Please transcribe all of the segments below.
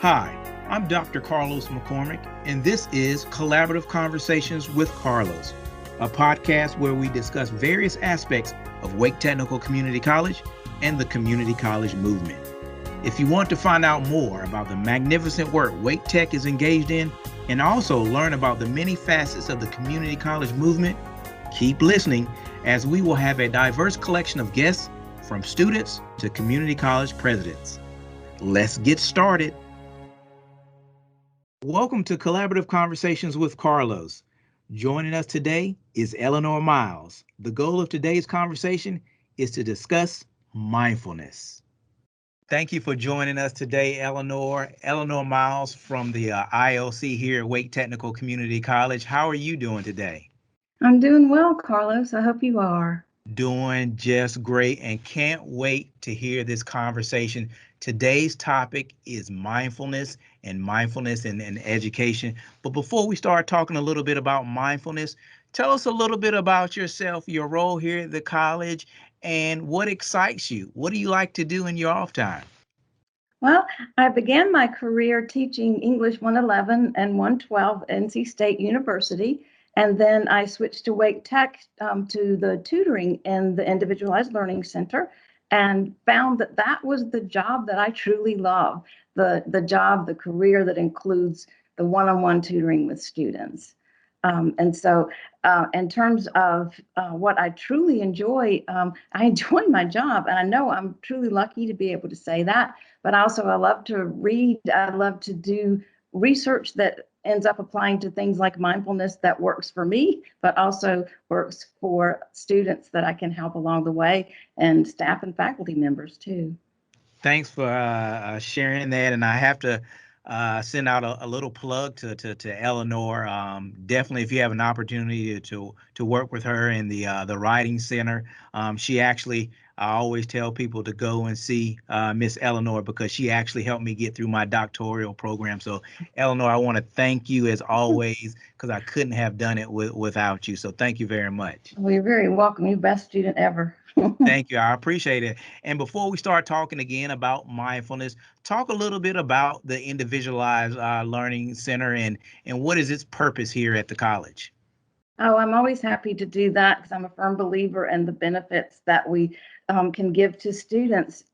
Hi, I'm Dr. Carlos McCormick, and this is Collaborative Conversations with Carlos, a podcast where we discuss various aspects of Wake Technical Community College and the community college movement. If you want to find out more about the magnificent work Wake Tech is engaged in, and also learn about the many facets of the community college movement, keep listening as we will have a diverse collection of guests from students to community college presidents. Let's get started. Welcome to Collaborative Conversations with Carlos. Joining us today is Eleanor Miles. The goal of today's conversation is to discuss mindfulness. Thank you for joining us today, Eleanor. Eleanor Miles from the ILC here at Wake Technical Community College. How are you doing today? I'm doing well, Carlos. I hope you are. Doing just great and can't wait to hear this conversation. Today's topic is mindfulness and mindfulness in education. But before we start talking a little bit about mindfulness, tell us a little bit about yourself, your role here at the college, and what excites you. What do you like to do in your off time? Well, I began my career teaching English 111 and 112 at NC State University, and then I switched to Wake Tech to the tutoring in the Individualized Learning Center, and found that that was the job that I truly love, the career that includes the one-on-one tutoring with students. And so in terms of what I truly enjoy, I enjoy my job, and I know I'm truly lucky to be able to say that, but also I love to read. I love to do research that ends up applying to things like mindfulness that works for me, but also works for students that I can help along the way, and staff and faculty members too. Thanks for sharing that. And I have to send out a little plug to Eleanor. Definitely, if you have an opportunity to work with her in the Writing Center, she actually, I always tell people to go and see Miss Eleanor, because she actually helped me get through my doctoral program. So, Eleanor, I want to thank you as always, because I couldn't have done it without you. So thank you very much. Well, you're very welcome. You're the best student ever. Thank you. I appreciate it. And before we start talking again about mindfulness, talk a little bit about the Individualized Learning Center and what is its purpose here at the college. Oh, I'm always happy to do that because I'm a firm believer in the benefits that we can give to students.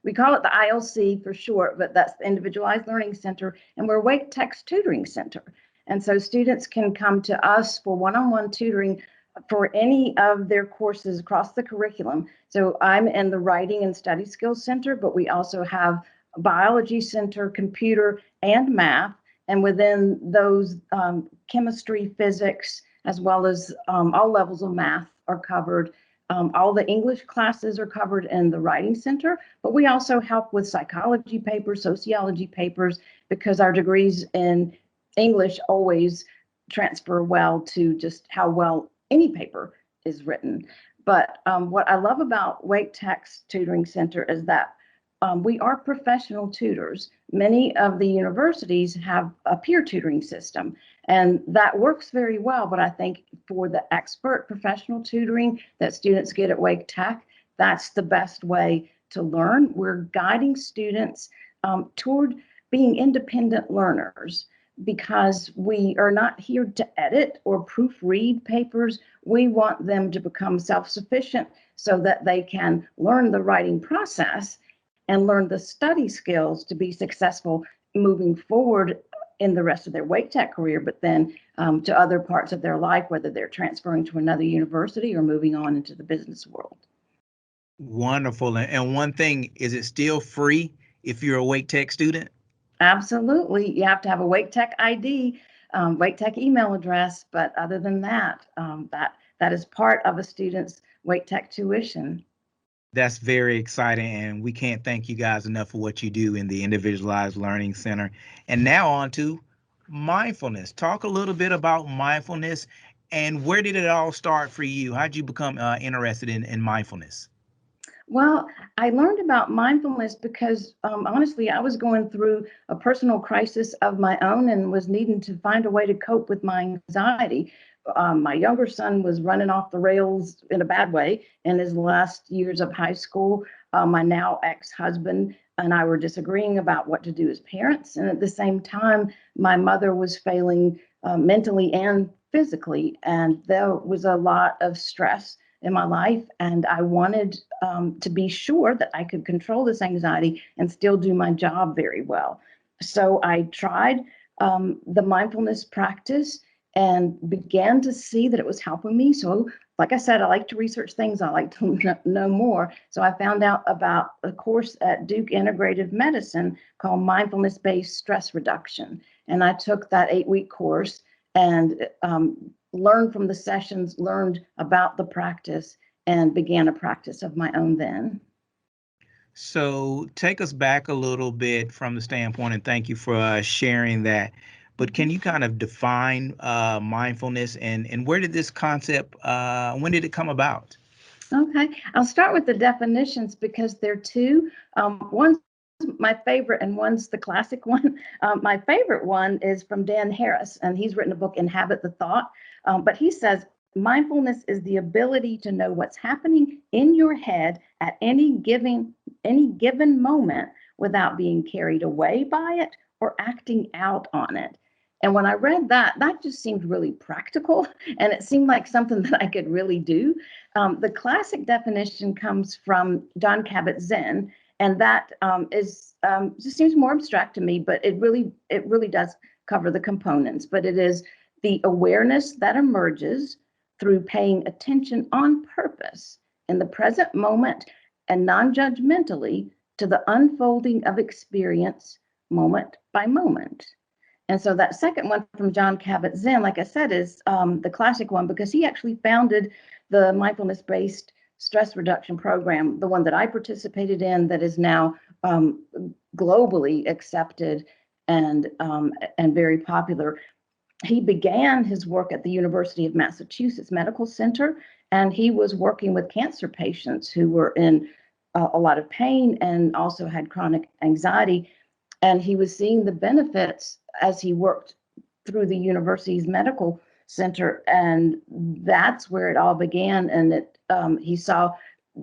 We call it the ILC for short, but that's the Individualized Learning Center, and we're Wake Tech's tutoring center. And so students can come to us for one-on-one tutoring for any of their courses across the curriculum. So I'm in the Writing and Study Skills Center, but we also have a Biology Center, Computer, and Math. And within those, chemistry, physics, as well as all levels of math are covered. All the English classes are covered in the Writing Center, but we also help with psychology papers, sociology papers, because our degrees in English always transfer well to just how well any paper is written. But what I love about Wake Tech's Tutoring Center is that we are professional tutors. Many of the universities have a peer tutoring system, and that works very well. But I think for the expert professional tutoring that students get at Wake Tech, that's the best way to learn. We're guiding students toward being independent learners, because we are not here to edit or proofread papers. We want them to become self-sufficient so that they can learn the writing process and learn the study skills to be successful moving forward in the rest of their Wake Tech career, but then to other parts of their life, whether they're transferring to another university or moving on into the business world. Wonderful. And one thing, is it still free if you're a Wake Tech student? Absolutely. You have to have a Wake Tech ID, Wake Tech email address, but other than that, that is part of a student's Wake Tech tuition. That's very exciting, and we can't thank you guys enough for what you do in the Individualized Learning Center. And now on to mindfulness. Talk a little bit about mindfulness, and where did it all start for you? How did you become interested in mindfulness? Well, I learned about mindfulness because honestly, I was going through a personal crisis of my own and was needing to find a way to cope with my anxiety. my younger son was running off the rails in a bad way in his last years of high school. My now ex-husband and I were disagreeing about what to do as parents. And at the same time, my mother was failing mentally and physically. And there was a lot of stress in my life. And I wanted to be sure that I could control this anxiety and still do my job very well. So I tried the mindfulness practice and began to see that it was helping me. So, like I said, I like to research things. I like to know more. So I found out about a course at Duke Integrative Medicine called Mindfulness-Based Stress Reduction. And I took that 8-week course and learned from the sessions, learned about the practice, and began a practice of my own then. So take us back a little bit from the standpoint, and thank you for sharing that. But can you kind of define mindfulness and where did this concept, when did it come about? Okay, I'll start with the definitions because they're two. One's my favorite and one's the classic one. My favorite one is from Dan Harris, and he's written a book, Inhabit the Thought. But he says mindfulness is the ability to know what's happening in your head at any given moment without being carried away by it or acting out on it. And when I read that, that just seemed really practical, and it seemed like something that I could really do. The classic definition comes from Jon Kabat-Zinn, and that just seems more abstract to me, but it really does cover the components. But it is the awareness that emerges through paying attention on purpose in the present moment and non-judgmentally to the unfolding of experience moment by moment. And so that second one from Jon Kabat-Zinn, like I said, is the classic one because he actually founded the mindfulness-based stress reduction program, the one that I participated in that is now globally accepted and very popular. He began his work at the University of Massachusetts Medical Center, and he was working with cancer patients who were in a lot of pain and also had chronic anxiety. And he was seeing the benefits as he worked through the university's medical center. And that's where it all began. And he saw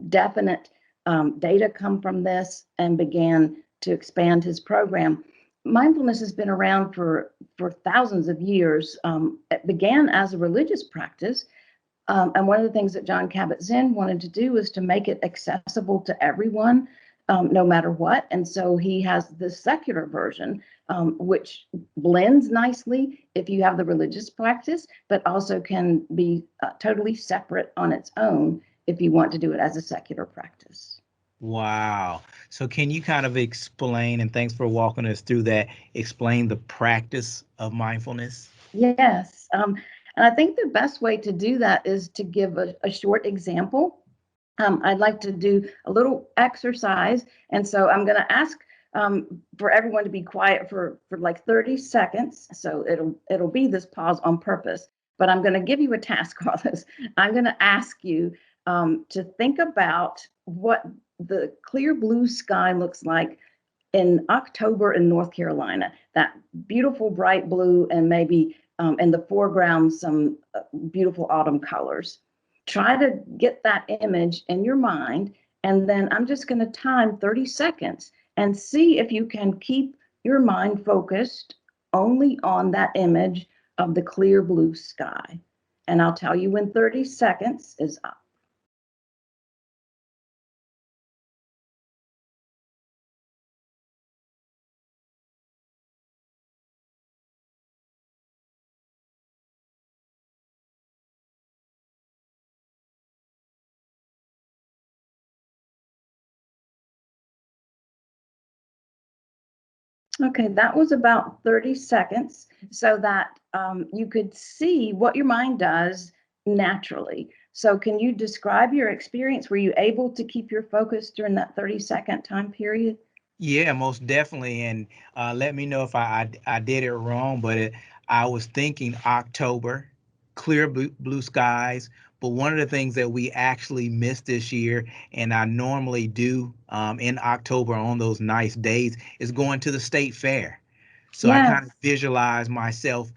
definite data come from this and began to expand his program. Mindfulness has been around for thousands of years. It began as a religious practice. And one of the things that Jon Kabat-Zinn wanted to do was to make it accessible to everyone, no matter what. And so he has the secular version, which blends nicely if you have the religious practice, but also can be totally separate on its own if you want to do it as a secular practice. Wow. So can you kind of explain, and thanks for walking us through that, explain the practice of mindfulness? Yes. And I think the best way to do that is to give a short example. I'd like to do a little exercise. And so I'm going to ask for everyone to be quiet for like 30 seconds. So it'll be this pause on purpose. But I'm going to give you a task, Carlos. I'm going to ask you to think about what the clear blue sky looks like in October in North Carolina. That beautiful bright blue, and maybe in the foreground some beautiful autumn colors. Try to get that image in your mind, and then I'm just going to time 30 seconds and see if you can keep your mind focused only on that image of the clear blue sky. And I'll tell you when 30 seconds is up. Okay, that was about 30 seconds so that you could see what your mind does naturally. So can you describe your experience? Were you able to keep your focus during that 30-second time period? Yeah, most definitely. And let me know if I did it wrong, but I was thinking October, clear blue skies. But one of the things that we actually missed this year, and I normally do in October on those nice days, is going to the state fair. So I kind of Yes. visualize myself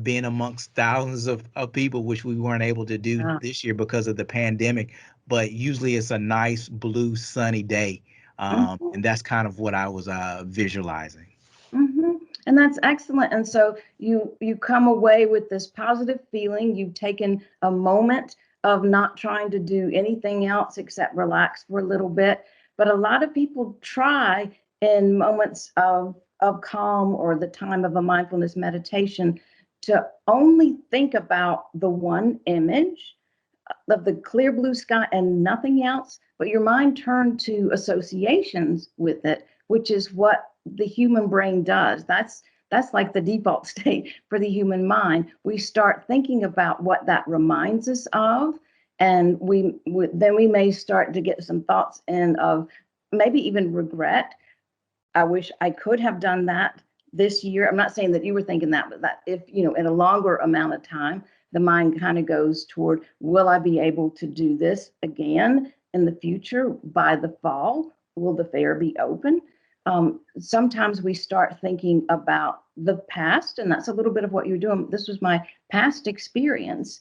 being amongst thousands of people, which we weren't able to do this year because of the pandemic. But usually it's a nice blue sunny day, Mhm. and that's kind of what I was visualizing. Hmm. And that's excellent. And so you come away with this positive feeling. You've taken a moment of not trying to do anything else except relax for a little bit. But a lot of people try in moments of calm or the time of a mindfulness meditation to only think about the one image of the clear blue sky and nothing else, but your mind turned to associations with it, which is what the human brain does. That's like the default state for the human mind. We start thinking about what that reminds us of, and then we may start to get some thoughts in of maybe even regret. I wish I could have done that this year. I'm not saying that you were thinking that, but that if, in a longer amount of time, the mind kind of goes toward, will I be able to do this again in the future by the fall? Will the fair be open? Sometimes we start thinking about the past, and that's a little bit of what you're doing. This was my past experience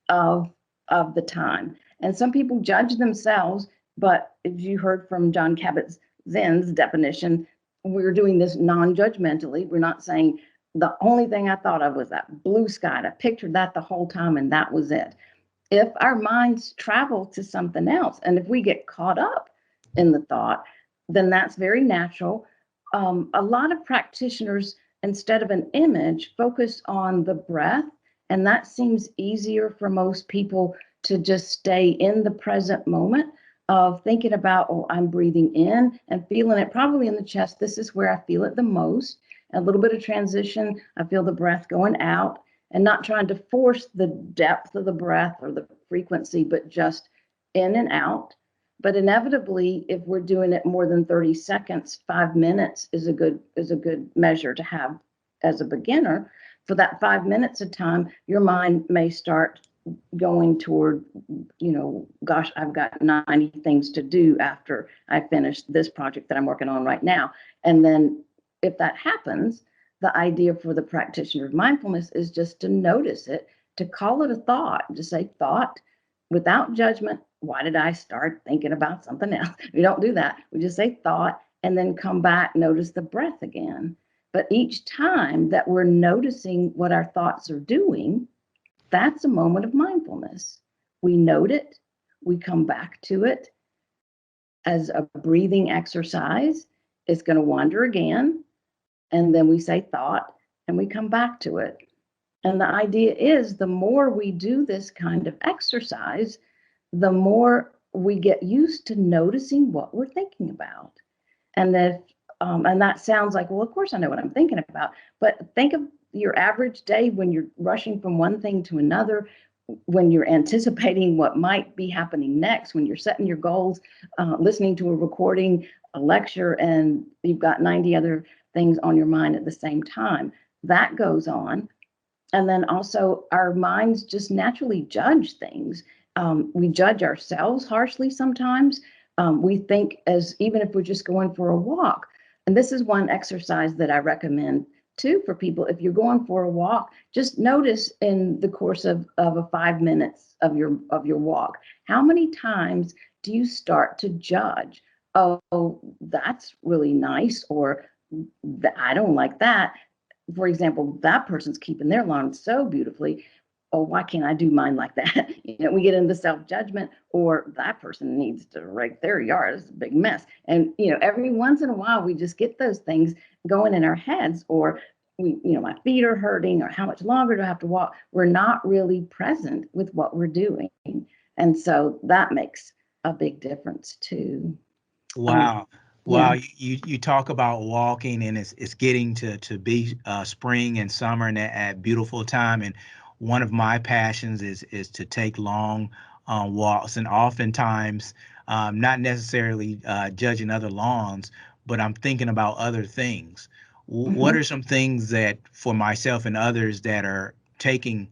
of of the time. And some people judge themselves, but as you heard from John Kabat-Zinn's definition, we're doing this non-judgmentally. We're not saying the only thing I thought of was that blue sky. I pictured that the whole time and that was it. If our minds travel to something else, and if we get caught up in the thought, then that's very natural. A lot of practitioners, instead of an image, focus on the breath, and that seems easier for most people to just stay in the present moment of thinking about, oh, I'm breathing in and feeling it probably in the chest. This is where I feel it the most. A little bit of transition, I feel the breath going out, and not trying to force the depth of the breath or the frequency, but just in and out. But inevitably, if we're doing it more than 30 seconds, 5 minutes is a good measure to have as a beginner. For that 5 minutes of time, your mind may start going toward, gosh, I've got 90 things to do after I finish this project that I'm working on right now. And then if that happens, the idea for the practitioner of mindfulness is just to notice it, to call it a thought, to say thought without judgment. Why did I start thinking about something else? We don't do that. We just say thought and then come back, notice the breath again. But each time that we're noticing what our thoughts are doing, that's a moment of mindfulness. We note it, we come back to it as a breathing exercise. It's going to wander again. And then we say thought and we come back to it. And the idea is the more we do this kind of exercise, the more we get used to noticing what we're thinking about. And that sounds like, well, of course I know what I'm thinking about. But think of your average day when you're rushing from one thing to another, when you're anticipating what might be happening next, when you're setting your goals, listening to a recording, a lecture, and you've got 90 other things on your mind at the same time. That goes on. And then also our minds just naturally judge things. We judge ourselves harshly sometimes. We think as even if we're just going for a walk. And this is one exercise that I recommend too for people. If you're going for a walk, just notice in the course of a 5 minutes of your walk, how many times do you start to judge? Oh, that's really nice, or I don't like that. For example, that person's keeping their lawn so beautifully. Oh, why can't I do mine like that? We get into self-judgment, or that person needs to rake their yard. It's a big mess. And, every once in a while, we just get those things going in our heads, or my feet are hurting, or how much longer do I have to walk? We're not really present with what we're doing. And so that makes a big difference too. Um, Wow. Wow. yeah. You talk about walking, and it's getting to be spring and summer and that beautiful time. And one of my passions is to take long walks, and oftentimes not necessarily judging other lawns, but I'm thinking about other things. What Mhm. are some things that for myself and others that are taking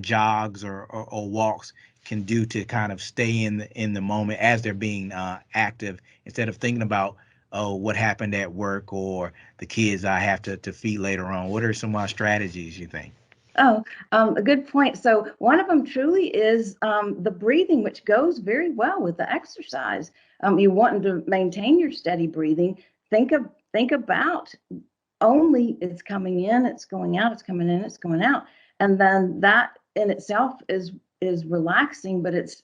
jogs or walks can do to kind of stay in the moment as they're being active, instead of thinking about, oh, what happened at work or the kids I have to feed later on? What are some strategies you think? Oh, a good point. So one of them truly is the breathing, which goes very well with the exercise. You wanting to maintain your steady breathing. Think about only it's coming in, it's going out, it's coming in, it's going out, and then that in itself is relaxing, but it's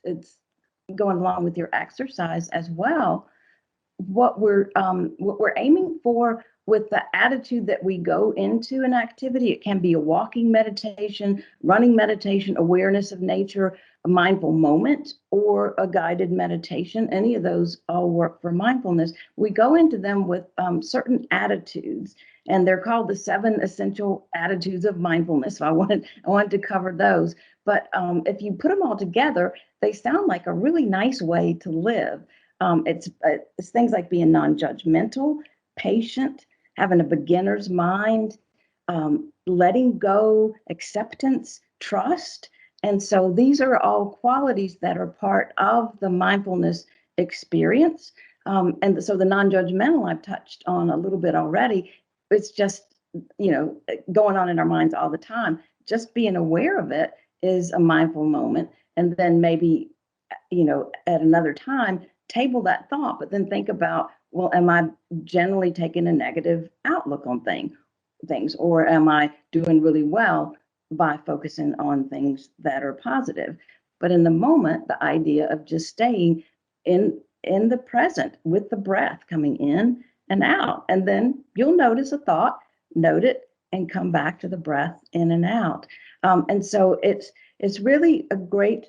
going along with your exercise as well. What we're aiming for with the attitude that we go into an activity. It can be a walking meditation, running meditation, awareness of nature, a mindful moment, or a guided meditation. Any of those all work for mindfulness. We go into them with certain attitudes, and they're called the 7 essential attitudes of mindfulness. So I wanted to cover those. But if you put them all together, they sound like a really nice way to live. It's things like being non-judgmental, patient, having a beginner's mind, letting go, acceptance, trust. And so these are all qualities that are part of the mindfulness experience. And so the non-judgmental I've touched on a little bit already. It's just, going on in our minds all the time. Just being aware of it is a mindful moment. And then maybe, at another time, table that thought, but then think about, well, am I generally taking a negative outlook on things, or am I doing really well by focusing on things that are positive? But in the moment, the idea of just staying in the present with the breath coming in and out, and then you'll notice a thought, note it, and come back to the breath in and out. And so it's really a great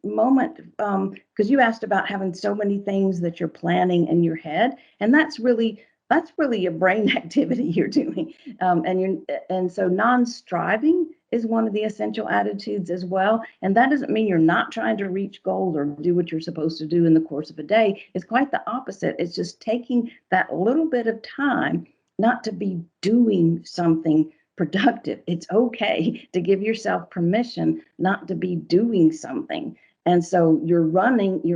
moment, because you asked about having so many things that you're planning in your head, and that's really a brain activity you're doing. And so non-striving is one of the essential attitudes as well. And that doesn't mean you're not trying to reach goals or do what you're supposed to do in the course of a day. It's quite the opposite. It's just taking that little bit of time not to be doing something productive. It's okay to give yourself permission not to be doing something. And so you're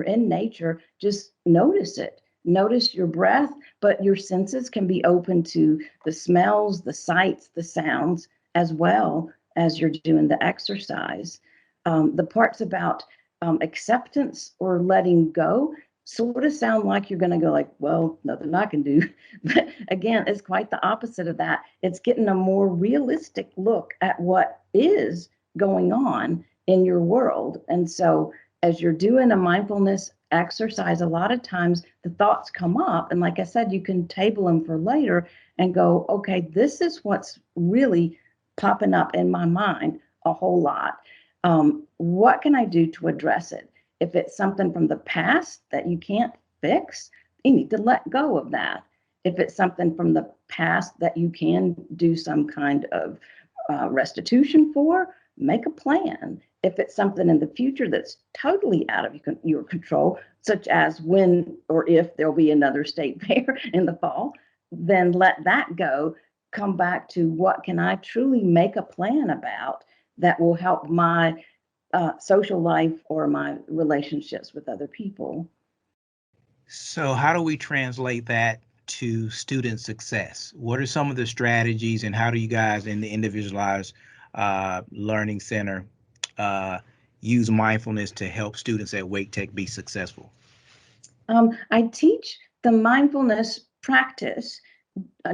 in nature, just notice it. Notice your breath, but your senses can be open to the smells, the sights, the sounds, as well as you're doing the exercise. The parts about acceptance or letting go sort of sound like you're going to go like, well, nothing I can do. But again, it's quite the opposite of that. It's getting a more realistic look at what is going on in your world. And so as you're doing a mindfulness exercise, a lot of times the thoughts come up. And like I said, you can table them for later and go, okay, this is what's really popping up in my mind a whole lot. What can I do to address it? If it's something from the past that you can't fix, you need to let go of that. If it's something from the past that you can do some kind of restitution for, make a plan. If it's something in the future that's totally out of your control, such as when or if there'll be another state fair in the fall, then let that go. Come back to what can I truly make a plan about that will help my social life or my relationships with other people. So, how do we translate that to student success? What are some of the strategies, and how do you guys in the Individualized Learning Center use mindfulness to help students at Wake Tech be successful? I teach the mindfulness practice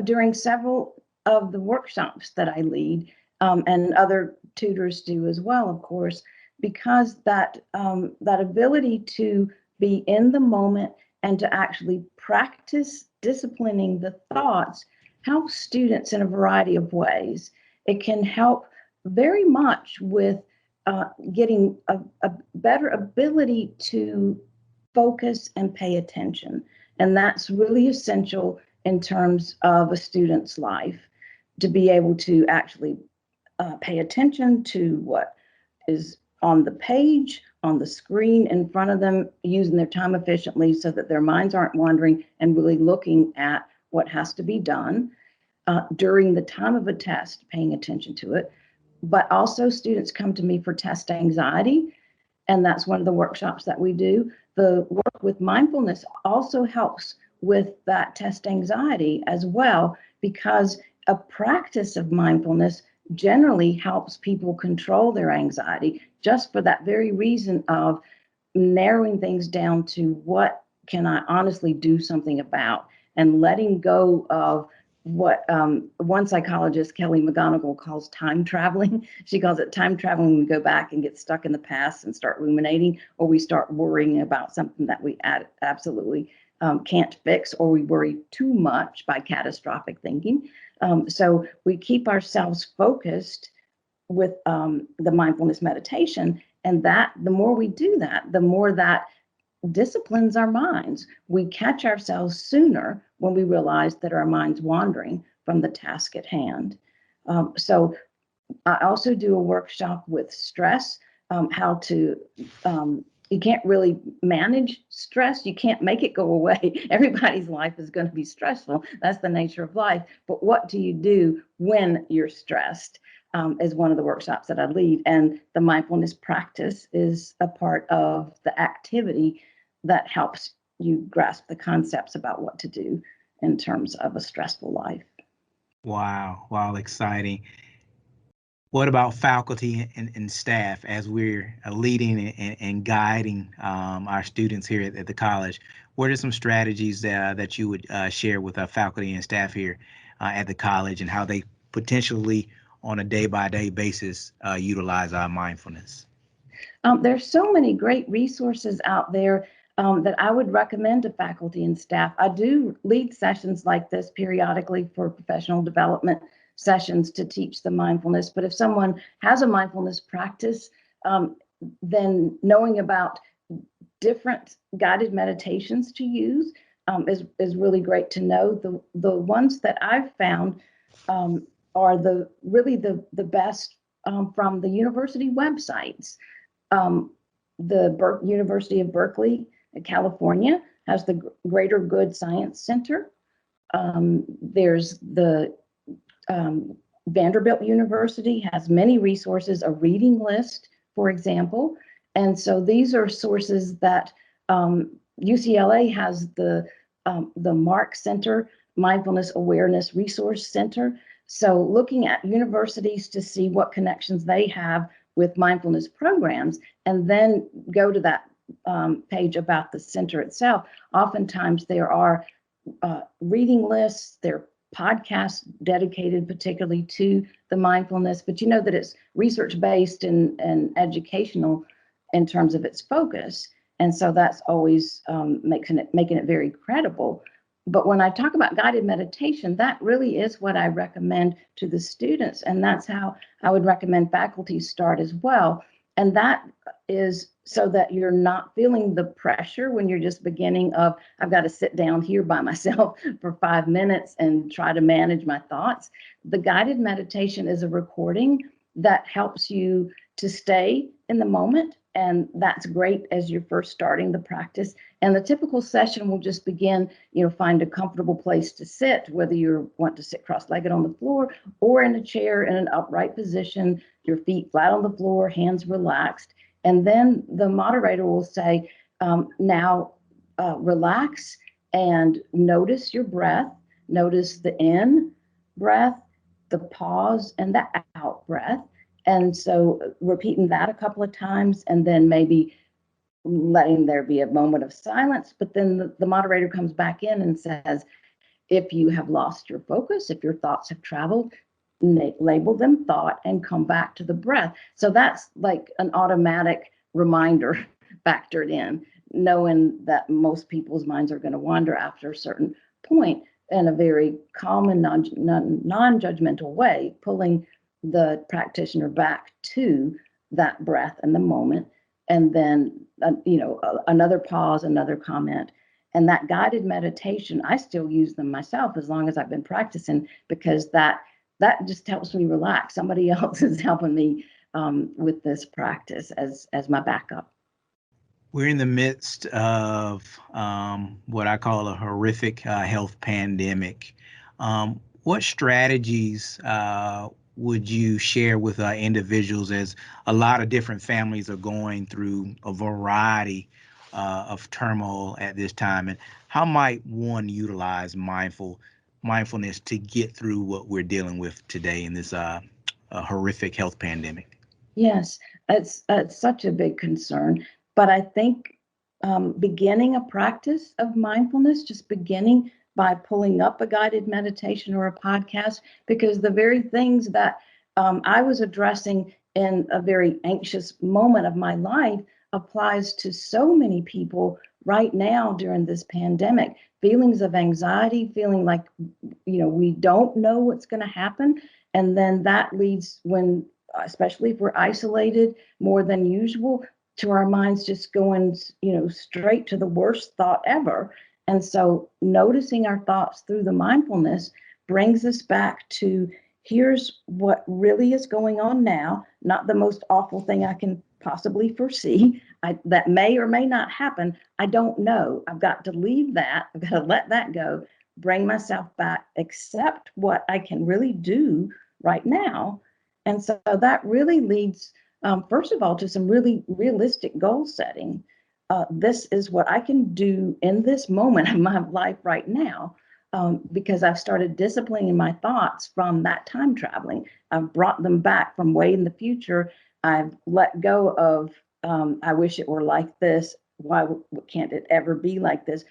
during several of the workshops that I lead, and other tutors do as well, of course, because that ability to be in the moment and to actually practice disciplining the thoughts helps students in a variety of ways. It can help very much with getting a better ability to focus and pay attention. And that's really essential in terms of a student's life, to be able to actually pay attention to what is on the page, on the screen in front of them, using their time efficiently so that their minds aren't wandering and really looking at what has to be done during the time of a test, paying attention to it. But also students come to me for test anxiety, and that's one of the workshops that we do. The work with mindfulness also helps with that test anxiety as well, because a practice of mindfulness generally helps people control their anxiety just for that very reason of narrowing things down to what can I honestly do something about, and letting go of what one psychologist, Kelly McGonigal, calls time traveling. She calls it time traveling when we go back and get stuck in the past and start ruminating, or we start worrying about something that we absolutely can't fix, or we worry too much by catastrophic thinking. So we keep ourselves focused with the mindfulness meditation, and that the more we do that, the more that disciplines our minds. We catch ourselves sooner when we realize that our mind's wandering from the task at hand. So I also do a workshop with stress, how to, you can't really manage stress. You can't make it go away. Everybody's life is going to be stressful. That's the nature of life. But what do you do when you're stressed? Is one of the workshops that I lead. And the mindfulness practice is a part of the activity that helps you grasp the concepts about what to do in terms of a stressful life. Wow, wow, exciting. What about faculty and staff as we're leading and guiding our students here at the college? What are some strategies that you would share with our faculty and staff here at the college, and how they potentially on a day-by-day basis utilize our mindfulness? There's so many great resources out there that I would recommend to faculty and staff. I do lead sessions like this periodically for professional development sessions to teach the mindfulness. But if someone has a mindfulness practice, then knowing about different guided meditations to use is really great to know. The ones that I've found are really the best from the university websites. The University of Berkeley, California, has the Greater Good Science Center. There's the Vanderbilt University has many resources, a reading list, for example. And so these are sources that UCLA has the MARC Center, Mindfulness Awareness Resource Center. So looking at universities to see what connections they have with mindfulness programs, and then go to that page about the center itself. Oftentimes there are reading lists, there are podcasts dedicated particularly to the mindfulness, but you know that it's research-based and educational in terms of its focus. And so that's always making it very credible. But when I talk about guided meditation, that really is what I recommend to the students. And that's how I would recommend faculty start as well. And that is so that you're not feeling the pressure when you're just beginning of, I've got to sit down here by myself for 5 minutes and try to manage my thoughts. The guided meditation is a recording that helps you to stay in the moment. And that's great as you're first starting the practice. And the typical session will just begin, find a comfortable place to sit, whether you want to sit cross-legged on the floor or in a chair in an upright position, your feet flat on the floor, hands relaxed. And then the moderator will say, now relax and notice your breath, notice the in breath, the pause, and the out breath. And so repeating that a couple of times, and then maybe letting there be a moment of silence. But then the moderator comes back in and says, if you have lost your focus, if your thoughts have traveled, label them thought and come back to the breath. So that's like an automatic reminder factored in, knowing that most people's minds are going to wander after a certain point in a very calm and non-judgmental way, pulling the practitioner back to that breath and the moment. And then, another pause, another comment. And that guided meditation, I still use them myself as long as I've been practicing, because that just helps me relax. Somebody else is helping me with this practice as my backup. We're in the midst of what I call a horrific health pandemic. What strategies would you share with individuals, as a lot of different families are going through a variety of turmoil at this time? And how might one utilize mindfulness to get through what we're dealing with today in this horrific health pandemic? Yes, it's such a big concern. But I think beginning a practice of mindfulness, just beginning by pulling up a guided meditation or a podcast, because the very things that I was addressing in a very anxious moment of my life applies to so many people right now during this pandemic. Feelings of anxiety, feeling like, we don't know what's going to happen. And then that leads, when especially if we're isolated more than usual, to our minds just going, straight to the worst thought ever. And so noticing our thoughts through the mindfulness brings us back to, here's what really is going on now, not the most awful thing I can possibly foresee. That may or may not happen. I don't know. I've got to leave that. I've got to let that go, bring myself back, accept what I can really do right now. And so that really leads, first of all, to some really realistic goal setting. This is what I can do in this moment of my life right now, because I've started disciplining my thoughts from that time traveling. I've brought them back from way in the future. I've let go of, I wish it were like this. Why can't it ever be like this?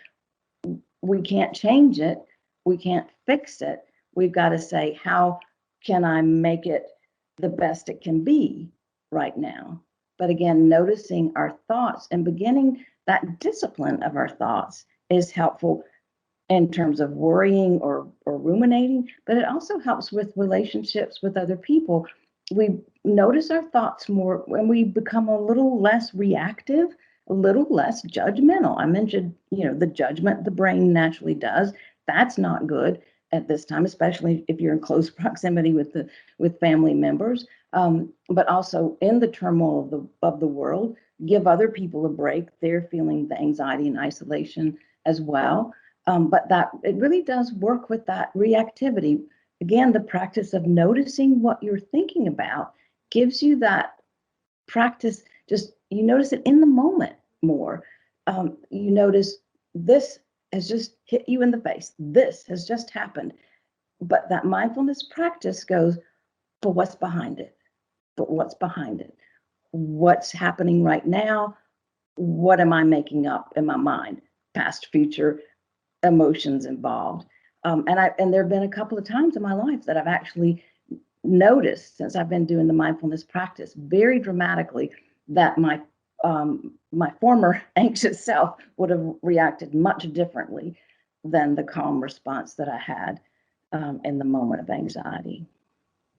We can't change it. We can't fix it. We've got to say, how can I make it the best it can be right now? But again, noticing our thoughts and beginning that discipline of our thoughts is helpful in terms of worrying or ruminating, but it also helps with relationships with other people. We notice our thoughts more when we become a little less reactive, a little less judgmental. I mentioned, the judgment the brain naturally does. That's not good at this time, especially if you're in close proximity with family members. But also in the turmoil of the world, give other people a break. They're feeling the anxiety and isolation as well. But that it really does work with that reactivity. Again, the practice of noticing what you're thinking about gives you that practice. Just you notice it in the moment more. You notice this has just hit you in the face. This has just happened. But that mindfulness practice goes, but what's behind it? But what's behind it? What's happening right now? What am I making up in my mind? Past, future, emotions involved. And there have been a couple of times in my life that I've actually noticed, since I've been doing the mindfulness practice, very dramatically, that my former anxious self would have reacted much differently than the calm response that I had in the moment of anxiety.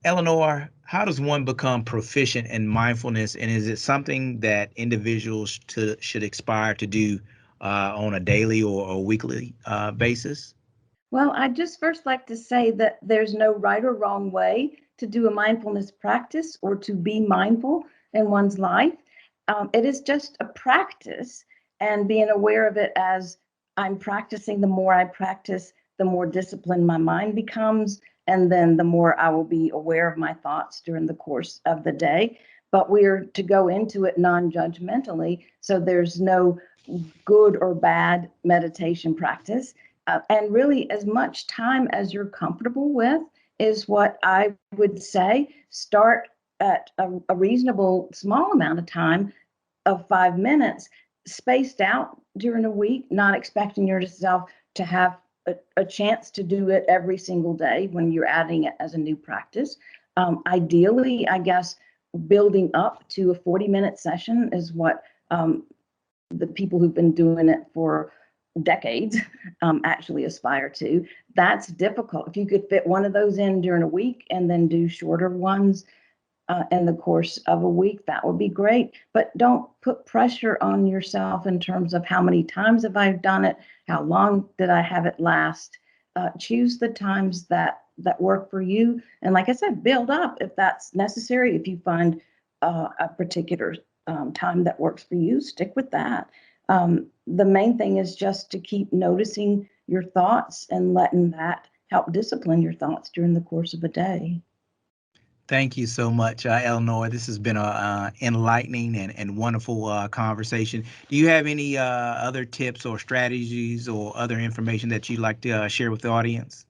Eleanor, how does one become proficient in mindfulness, and is it something that individuals should aspire to do on a daily or a weekly basis? Well, I'd just first like to say that there's no right or wrong way to do a mindfulness practice or to be mindful in one's life. It is just a practice, and being aware of it as I'm practicing, the more I practice, the more disciplined my mind becomes, and then the more I will be aware of my thoughts during the course of the day. But we're to go into it non-judgmentally, so there's no good or bad meditation practice. And really, as much time as you're comfortable with is what I would say. Start at a reasonable small amount of time of 5 minutes, spaced out during a week, not expecting yourself to have a chance to do it every single day when you're adding it as a new practice. Ideally, I guess, building up to a 40-minute session is what the people who've been doing it for decades actually aspire to. That's difficult. If you could fit one of those in during a week and then do shorter ones in the course of a week, that would be great. But don't put pressure on yourself in terms of how many times have I done it, how long did I have it last. Choose the times that work for you, and like I said, build up if that's necessary. If you find a particular time that works for you, stick with that. The main thing is just to keep noticing your thoughts and letting that help discipline your thoughts during the course of a day. Thank you so much, Eleanor. This has been a enlightening and wonderful conversation. Do you have any other tips or strategies or other information that you'd like to share with the audience?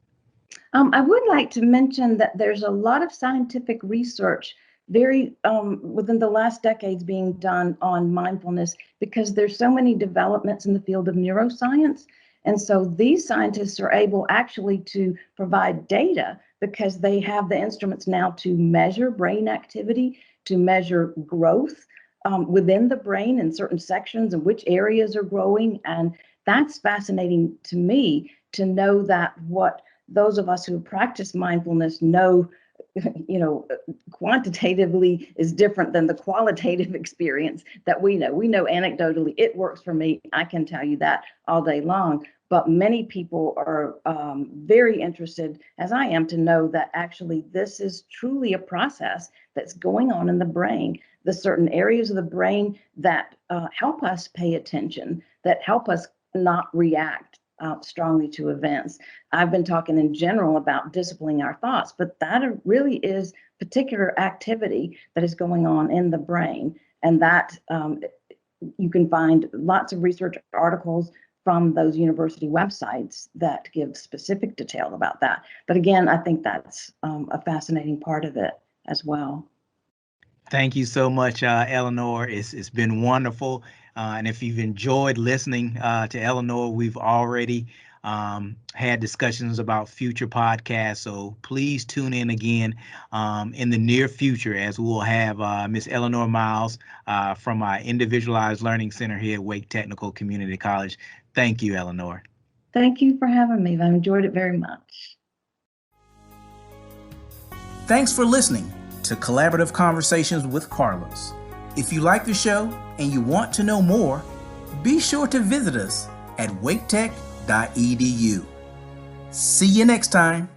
I would like to mention that there's a lot of scientific research very within the last decades being done on mindfulness because there's so many developments in the field of neuroscience. And so these scientists are able actually to provide data because they have the instruments now to measure brain activity, to measure growth within the brain in certain sections and which areas are growing. And that's fascinating to me to know that what those of us who practice mindfulness know, quantitatively is different than the qualitative experience that we know. We know anecdotally it works for me. I can tell you that all day long. But many people are very interested, as I am, to know that actually this is truly a process that's going on in the brain. The certain areas of the brain that help us pay attention, that help us not react strongly to events. I've been talking in general about disciplining our thoughts, but that really is particular activity that is going on in the brain. And that you can find lots of research articles from those university websites that give specific detail about that. But again, I think that's a fascinating part of it as well. Thank you so much, Eleanor. It's been wonderful. And if you've enjoyed listening to Eleanor, we've already had discussions about future podcasts. So please tune in again in the near future as we'll have Miss Eleanor Miles from our Individualized Learning Center here at Wake Technical Community College. Thank you, Eleanor. Thank you for having me. I enjoyed it very much. Thanks for listening to Collaborative Conversations with Carlos. If you like the show and you want to know more, be sure to visit us at waketech.edu. See you next time.